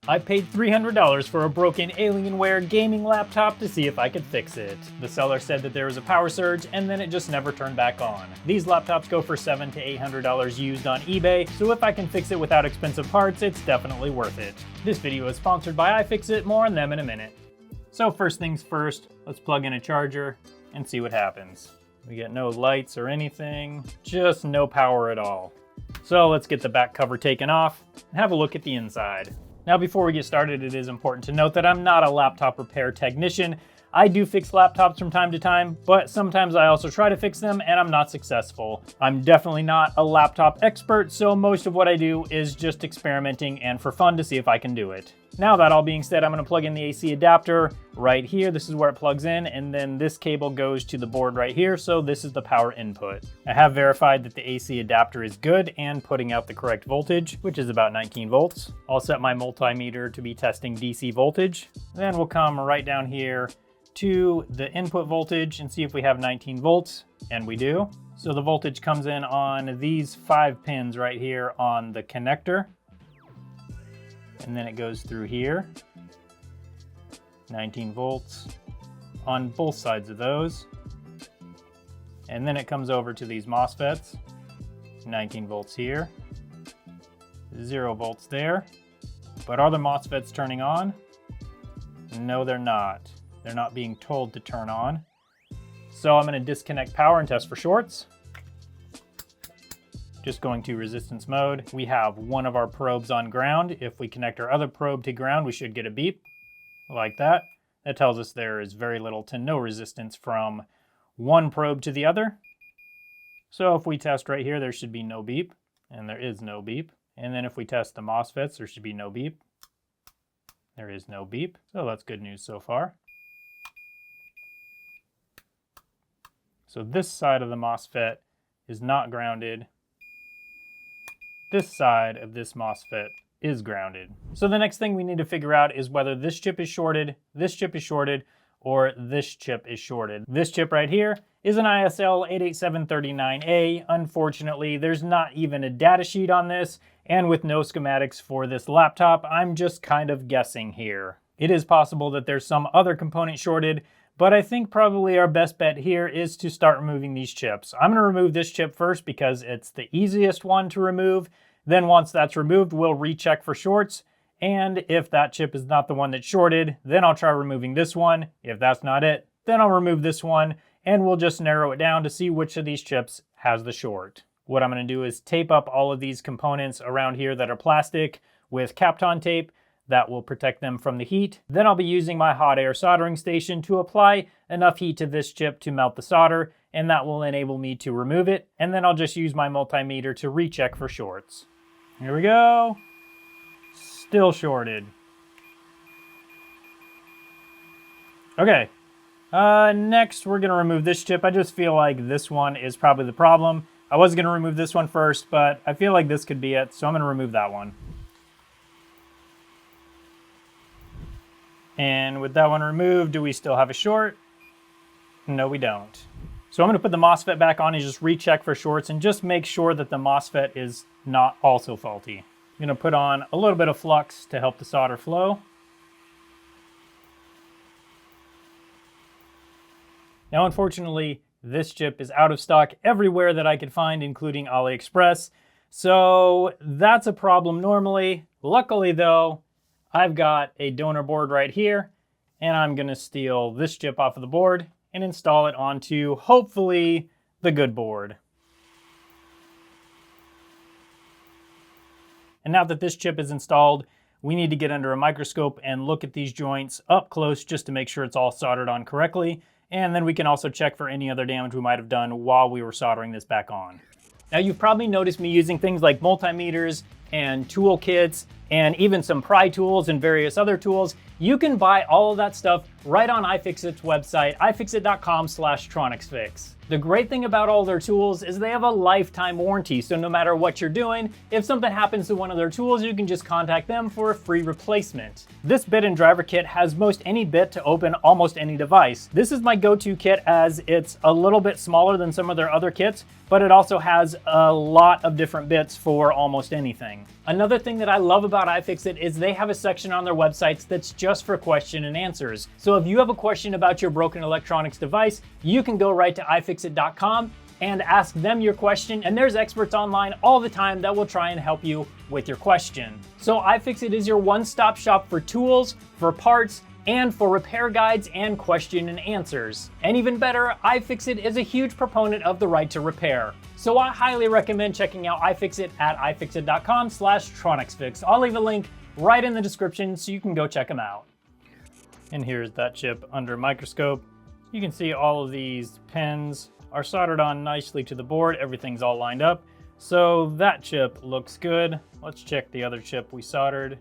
I paid $300 for a broken Alienware Gaming Laptop to see if I could fix it. The seller said that there was a power surge and then it just never turned back on. These laptops go for $700 to $800 used on eBay, so if I can fix it without expensive parts, it's definitely worth it. This video is sponsored by iFixit, more on them in a minute. So first things first, let's plug in a charger and see what happens. We get no lights or anything, just no power at all. So let's get the back cover taken off and have a look at the inside. Now before we get started, it is important to note that I'm not a laptop repair technician. I do fix laptops from time to time, but sometimes I also try to fix them and I'm not successful. I'm definitely not a laptop expert, so most of what I do is just experimenting and for fun to see if I can do it. Now that all being said, I'm going to plug in the AC adapter right here. This is where it plugs in, and then this cable goes to the board right here, so this is the power input. I have verified that the AC adapter is good and putting out the correct voltage, which is about 19 volts. I'll set my multimeter to be testing DC voltage. Then we'll come right down here to the input voltage and see if we have 19 volts, and we do. So the voltage comes in on these 5 pins right here on the connector. And then it goes through here, 19 volts on both sides of those. And then it comes over to these MOSFETs, 19 volts here, 0 volts there. But are the MOSFETs turning on? No, they're not. They're not being told to turn on. So I'm going to disconnect power and test for shorts. Just going to resistance mode. We have one of our probes on ground. If we connect our other probe to ground, we should get a beep like that. That tells us there is very little to no resistance from one probe to the other. So if we test right here, there should be no beep, and there is no beep. And then if we test the MOSFETs, there should be no beep. There is no beep. So that's good news so far. So this side of the MOSFET is not grounded. This side of this MOSFET is grounded. So the next thing we need to figure out is whether this chip is shorted, this chip is shorted, or this chip is shorted. This chip right here is an ISL 88739A. Unfortunately, there's not even a data sheet on this, and with no schematics for this laptop, I'm just kind of guessing here. It is possible that there's some other component shorted, but I think probably our best bet here is to start removing these chips. I'm going to remove this chip first because it's the easiest one to remove. Then once that's removed, we'll recheck for shorts. And if that chip is not the one that's shorted, then I'll try removing this one. If that's not it, then I'll remove this one, and we'll just narrow it down to see which of these chips has the short. What I'm going to do is tape up all of these components around here that are plastic with Kapton tape. That will protect them from the heat. Then I'll be using my hot air soldering station to apply enough heat to this chip to melt the solder, and that will enable me to remove it. And then I'll just use my multimeter to recheck for shorts. Here we go. Still shorted. Okay. Next, we're gonna remove this chip. I just feel like this one is probably the problem. I was gonna remove this one first, but I feel like this could be it, so I'm gonna remove that one. And with that one removed, do we still have a short? No, we don't. So I'm going to put the MOSFET back on and just recheck for shorts and just make sure that the MOSFET is not also faulty. I'm going to put on a little bit of flux to help the solder flow. Now, unfortunately, this chip is out of stock everywhere that I could find, including AliExpress. So that's a problem normally. Luckily, though, I've got a donor board right here, and I'm going to steal this chip off of the board and install it onto, hopefully, the good board. And now that this chip is installed, we need to get under a microscope and look at these joints up close just to make sure it's all soldered on correctly. And then we can also check for any other damage we might have done while we were soldering this back on. Now, you've probably noticed me using things like multimeters and tool kits and even some pry tools and various other tools. You can buy all of that stuff right on iFixit's website, ifixit.com/TronicsFix. The great thing about all their tools is they have a lifetime warranty, so no matter what you're doing, if something happens to one of their tools, you can just contact them for a free replacement. This bit and driver kit has most any bit to open almost any device. This is my go-to kit as it's a little bit smaller than some of their other kits, but it also has a lot of different bits for almost anything. Another thing that I love about about iFixit is they have a section on their websites that's just for question and answers. So if you have a question about your broken electronics device, you can go right to ifixit.com and ask them your question, and there's experts online all the time that will try and help you with your question. So iFixit is your one-stop shop for tools, for parts, and for repair guides and question and answers. And even better, iFixit is a huge proponent of the right to repair. So I highly recommend checking out iFixit at ifixit.com/TronicsFix. I'll leave a link right in the description so you can go check them out. And here's that chip under microscope. You can see all of these pins are soldered on nicely to the board. Everything's all lined up. So that chip looks good. Let's check the other chip we soldered.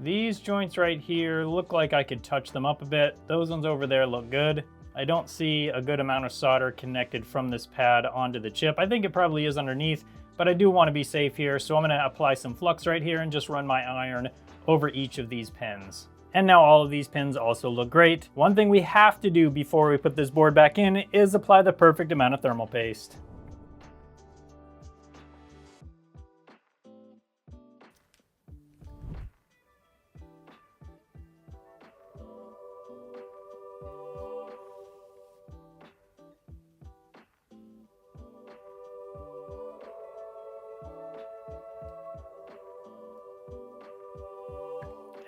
These joints right here look like I could touch them up a bit. Those ones over there look good. I don't see a good amount of solder connected from this pad onto the chip. I think it probably is underneath, but I do want to be safe here. So I'm going to apply some flux right here and just run my iron over each of these pins. And now all of these pins also look great. One thing we have to do before we put this board back in is apply the perfect amount of thermal paste.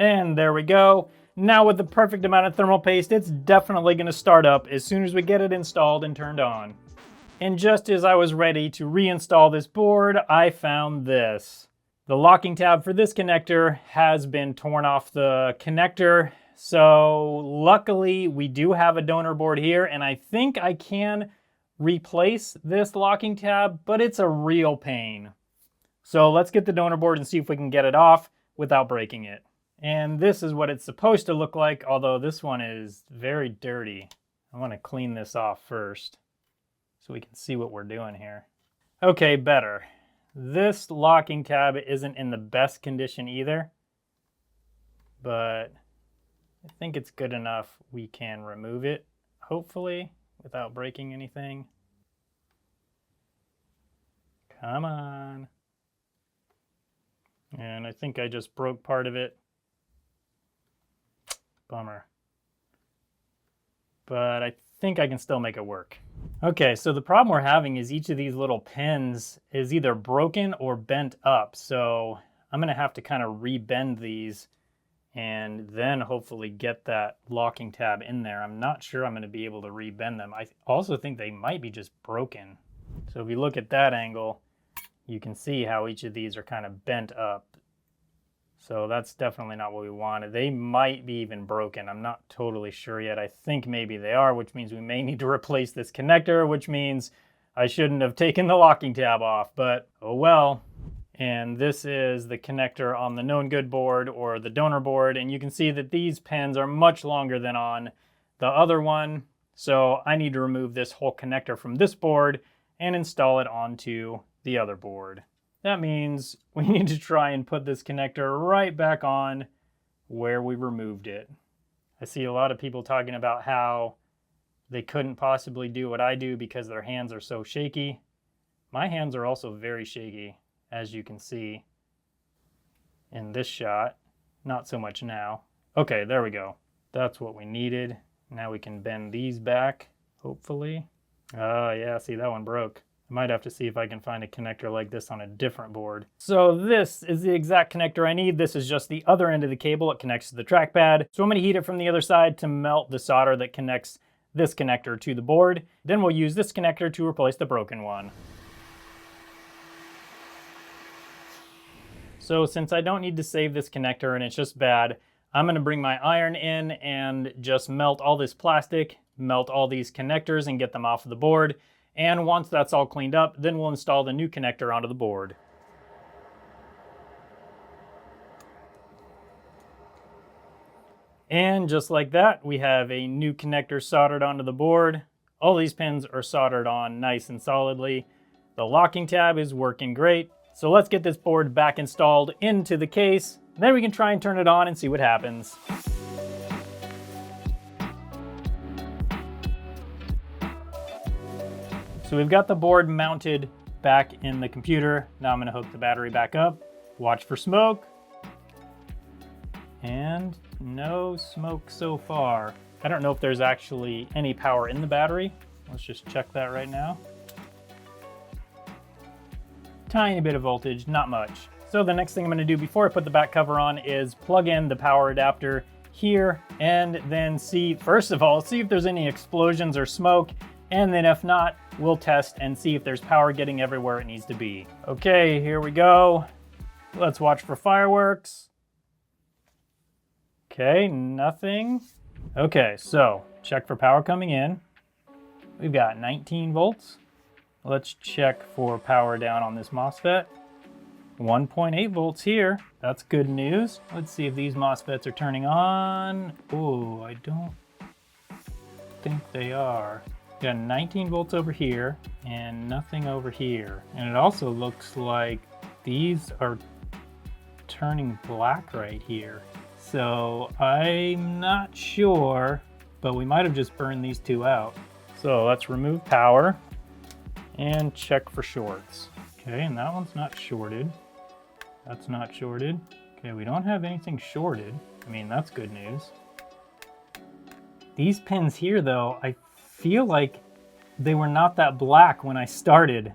And there we go. Now with the perfect amount of thermal paste, it's definitely going to start up as soon as we get it installed and turned on. And just as I was ready to reinstall this board, I found this. The locking tab for this connector has been torn off the connector. So luckily we do have a donor board here, and I think I can replace this locking tab, but it's a real pain. So let's get the donor board and see if we can get it off without breaking it. And this is what it's supposed to look like, although this one is very dirty. I want to clean this off first so we can see what we're doing here. Okay, better. This locking tab isn't in the best condition either, but I think it's good enough we can remove it, hopefully, without breaking anything. Come on. And I think I just broke part of it. Bummer. But I think I can still make it work. Okay, so the problem we're having is each of these little pins is either broken or bent up. So I'm going to have to kind of rebend these and then hopefully get that locking tab in there. I'm not sure I'm going to be able to rebend them. I also think they might be just broken. So if you look at that angle, you can see how each of these are kind of bent up. So that's definitely not what we wanted. They might be even broken. I'm not totally sure yet. I think maybe they are, which means we may need to replace this connector, which means I shouldn't have taken the locking tab off, but oh well. And this is the connector on the known good board or the donor board. And you can see that these pins are much longer than on the other one. So I need to remove this whole connector from this board and install it onto the other board. That means we need to try and put this connector right back on where we removed it. I see a lot of people talking about how they couldn't possibly do what I do because their hands are so shaky. My hands are also very shaky, as you can see in this shot. Not so much now. Okay, there we go. That's what we needed. Now we can bend these back, hopefully. Oh yeah, see, that one broke. I might have to see if I can find a connector like this on a different board. So this is the exact connector I need. This is just the other end of the cable. It connects to the trackpad. So I'm going to heat it from the other side to melt the solder that connects this connector to the board. Then we'll use this connector to replace the broken one. So since I don't need to save this connector and it's just bad, I'm going to bring my iron in and just melt all this plastic, melt all these connectors and get them off of the board. And once that's all cleaned up, then we'll install the new connector onto the board. And just like that, we have a new connector soldered onto the board. All these pins are soldered on nice and solidly. The locking tab is working great. So let's get this board back installed into the case. Then we can try and turn it on and see what happens. So we've got the board mounted back in the computer. Now I'm going to hook the battery back up Watch for smoke. And no smoke so far. I don't know if there's actually any power in the battery. Let's just check that right now. Tiny bit of voltage, not much. So the next thing I'm gonna do before I put the back cover on is plug in the power adapter here and then see, first of all, see if there's any explosions or smoke. And then if not, we'll test and see if there's power getting everywhere it needs to be. Okay, here we go. Let's watch for fireworks. Okay, nothing. Okay, so check for power coming in. We've got 19 volts. Let's check for power down on this MOSFET. 1.8 volts here. That's good news. Let's see if these MOSFETs are turning on. Oh, I don't think they are. Got 19 volts over here and nothing over here. And it also looks like these are turning black right here. So I'm not sure, but we might have just burned these two out. So let's remove power and check for shorts. Okay, and that one's not shorted. That's not shorted. Okay, we don't have anything shorted. I mean, that's good news. These pins here though, I feel like they were not that black when I started.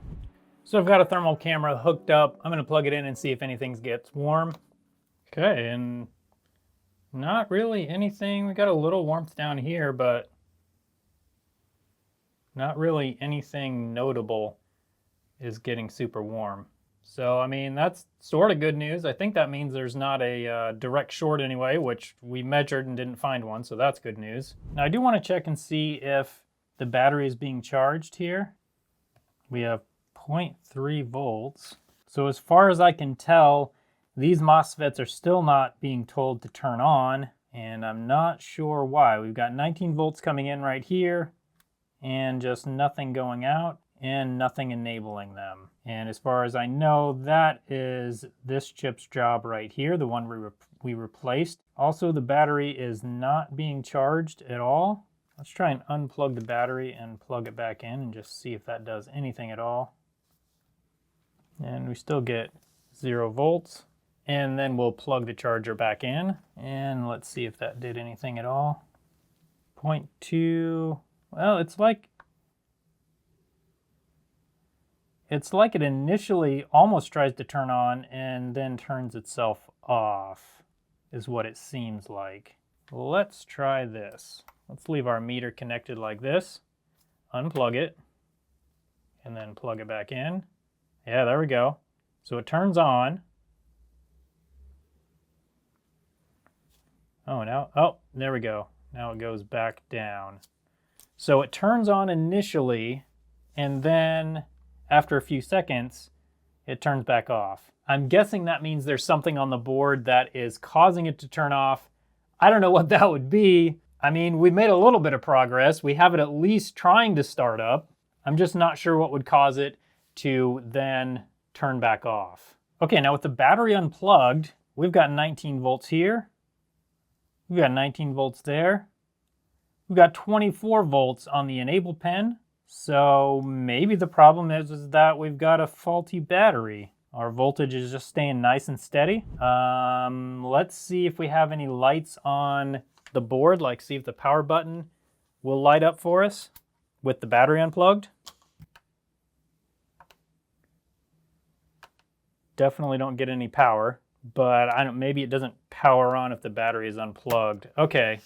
So I've got a thermal camera hooked up. I'm gonna plug it in and see if anything gets warm. Okay, and not really anything. We got a little warmth down here, but not really anything notable is getting super warm. So, I mean, that's sort of good news. I think that means there's not a direct short anyway, which we measured and didn't find one, so that's good news. Now, I do want to check and see if the battery is being charged here. We have 0.3 volts. So as far as I can tell, these MOSFETs are still not being told to turn on, and I'm not sure why. We've got 19 volts coming in right here, and just nothing going out, and nothing enabling them. And as far as I know, that is this chip's job right here, the one we replaced. Also, the battery is not being charged at all. Let's try and unplug the battery and plug it back in and just see if that does anything at all. And we still get 0 volts. And then we'll plug the charger back in and let's see if that did anything at all. 0.2, well, it's like it initially almost tries to turn on and then turns itself off, is what it seems like. Let's try this. Let's leave our meter connected like this, unplug it, and then plug it back in. Yeah, there we go. So it turns on. Oh, there we go. Now it goes back down. So it turns on initially, and then after a few seconds, it turns back off. I'm guessing that means there's something on the board that is causing it to turn off. I don't know what that would be. I mean, we made a little bit of progress. We have it at least trying to start up. I'm just not sure what would cause it to then turn back off. Okay, now with the battery unplugged, we've got 19 volts here. We've got 19 volts there. We've got 24 volts on the enable pin. So maybe the problem is that we've got a faulty battery. Our voltage is just staying nice and steady. Let's see if we have any lights on the board, like see if the power button will light up for us with the battery unplugged. Definitely don't get any power, but maybe it doesn't power on if the battery is unplugged. Okay,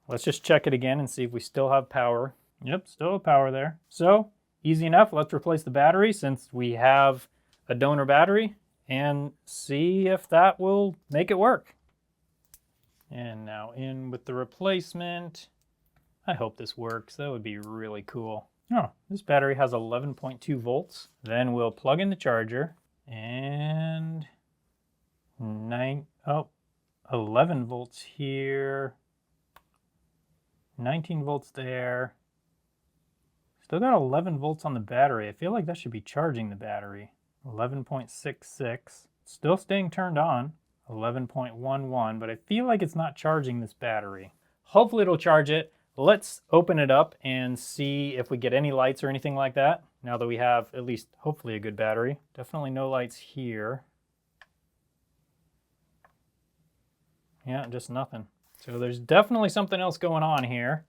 let's just check it again and see if we still have power. Yep, still have power there. So easy enough. Let's replace the battery since we have a donor battery and see if that will make it work. And now in with the replacement. I hope this works. That would be really cool. Oh, this battery has 11.2 volts. Then we'll plug in the charger and 11 volts here. 19 volts there. Still got 11 volts on the battery. I feel like that should be charging the battery. 11.66. Still staying turned on. 11.11, but I feel like it's not charging this battery. Hopefully it'll charge it. Let's open it up and see if we get any lights or anything like that. Now that we have at least hopefully a good battery. Definitely no lights here. Yeah, just nothing. So there's definitely something else going on here.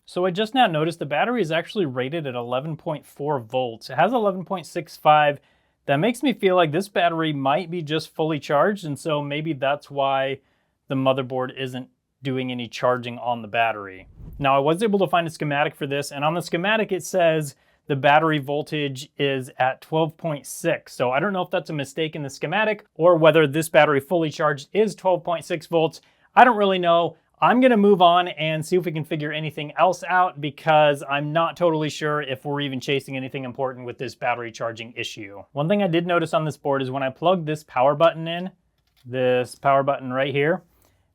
So I just now noticed the battery is actually rated at 11.4 volts. It has 11.65. That makes me feel like this battery might be just fully charged, and so maybe that's why the motherboard isn't doing any charging on the battery. Now I was able to find a schematic for this, and on the schematic it says the battery voltage is at 12.6. So I don't know if that's a mistake in the schematic or whether this battery fully charged is 12.6 volts. I don't really know. I'm gonna move on and see if we can figure anything else out because I'm not totally sure if we're even chasing anything important with this battery charging issue. One thing I did notice on this board is when I plugged this power button in, this power button right here,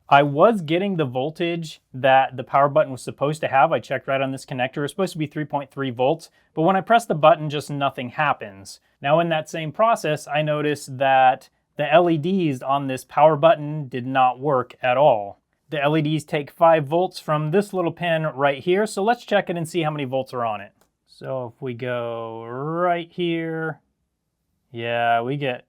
I was getting the voltage that the power button was supposed to have. I checked right on this connector. It was supposed to be 3.3 volts, but when I press the button, just nothing happens. Now in that same process, I noticed that the LEDs on this power button did not work at all. The LEDs take 5 volts from this little pin right here, so let's check it and see how many volts are on it. So if we go right here, yeah, we get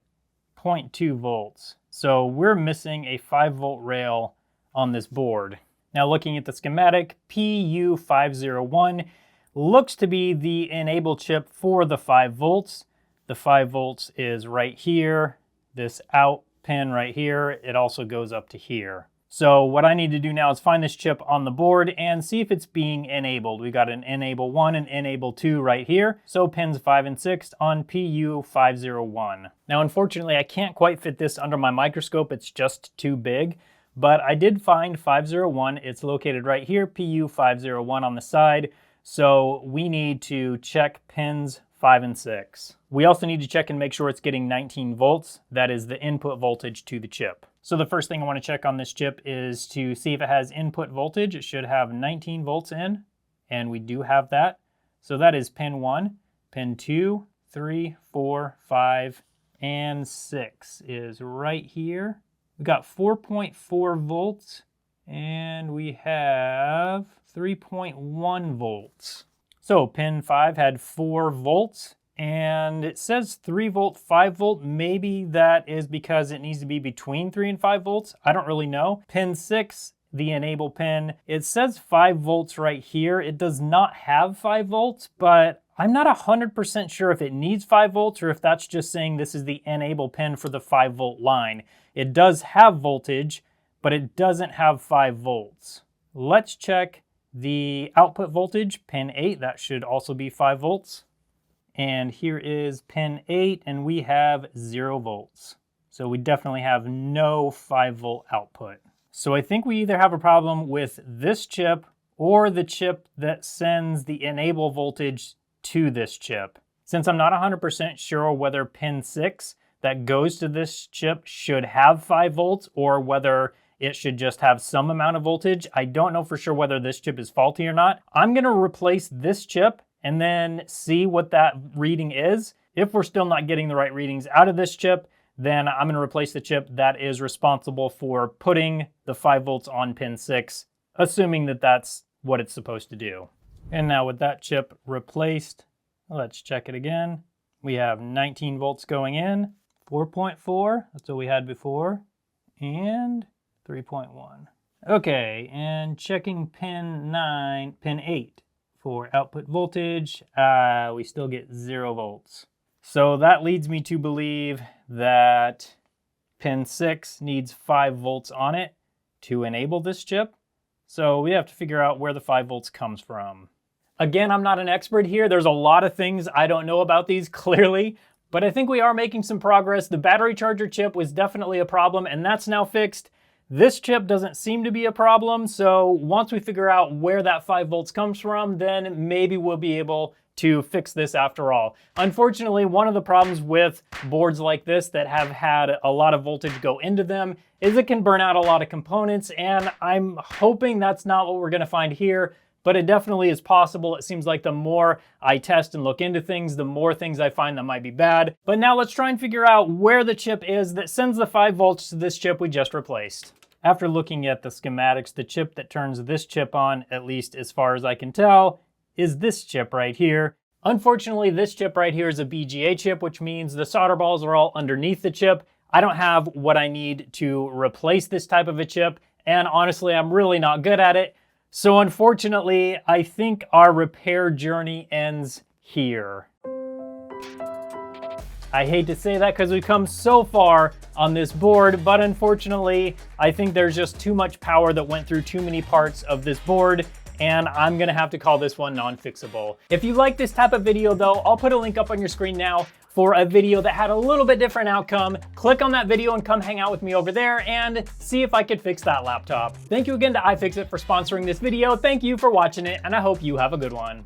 0.2 volts. So we're missing a 5 volt rail on this board. Now looking at the schematic, PU501 looks to be the enable chip for the 5 volts. The 5 volts is right here. This out pin right here, it also goes up to here. So what I need to do now is find this chip on the board and see if it's being enabled. We got an enable 1 and enable 2 right here. So pins 5 and 6 on PU501. Now unfortunately I can't quite fit this under my microscope, it's just too big. But I did find 501, it's located right here, PU501 on the side. So we need to check pins 5 and 6. We also need to check and make sure it's getting 19 volts. That is the input voltage to the chip. So the first thing I want to check on this chip is to see if it has input voltage. It should have 19 volts in, and we do have that. So that is pin 1, pin 2, 3, 4, 5, and 6 is right here. We got 4.4 volts, and we have 3.1 volts. So pin 5 had 4 volts. And it says 3 volt, 5 volt. Maybe that is because it needs to be between 3 and 5 volts. I don't really know. Pin 6, the enable pin, it says 5 volts right here. It does not have 5 volts, but I'm not 100% sure if it needs 5 volts or if that's just saying this is the enable pin for the 5 volt line. It does have voltage, but it doesn't have 5 volts. Let's check the output voltage, pin 8. That should also be 5 volts. And here is pin 8, and we have 0 volts. So we definitely have no 5 volt output. So I think we either have a problem with this chip or the chip that sends the enable voltage to this chip. Since I'm not 100% sure whether pin 6 that goes to this chip should have 5 volts or whether it should just have some amount of voltage, I don't know for sure whether this chip is faulty or not. I'm going to replace this chip and then see what that reading is. If we're still not getting the right readings out of this chip, then I'm gonna replace the chip that is responsible for putting the 5 volts on pin 6, assuming that that's what it's supposed to do. And now with that chip replaced, let's check it again. We have 19 volts going in, 4.4, that's what we had before, and 3.1. Okay, and checking pin 8. For output voltage, we still get 0 volts. So that leads me to believe that pin 6 needs 5 volts on it to enable this chip. So we have to figure out where the 5 volts comes from. Again, I'm not an expert here. There's a lot of things I don't know about these clearly, but I think we are making some progress. The battery charger chip was definitely a problem, and that's now fixed. This chip doesn't seem to be a problem, so once we figure out where that 5 volts comes from, then maybe we'll be able to fix this after all. Unfortunately, one of the problems with boards like this that have had a lot of voltage go into them is it can burn out a lot of components, and I'm hoping that's not what we're going to find here, but it definitely is possible. It seems like the more I test and look into things, the more things I find that might be bad. But now let's try and figure out where the chip is that sends the 5 volts to this chip we just replaced. After looking at the schematics, the chip that turns this chip on, at least as far as I can tell, is this chip right here. Unfortunately, this chip right here is a BGA chip, which means the solder balls are all underneath the chip. I don't have what I need to replace this type of a chip, and honestly, I'm really not good at it. So unfortunately, I think our repair journey ends here. I hate to say that because we've come so far on this board, but unfortunately, I think there's just too much power that went through too many parts of this board, and I'm gonna have to call this one non-fixable. If you like this type of video though, I'll put a link up on your screen now for a video that had a little bit different outcome. Click on that video and come hang out with me over there and see if I could fix that laptop. Thank you again to iFixit for sponsoring this video. Thank you for watching it, and I hope you have a good one.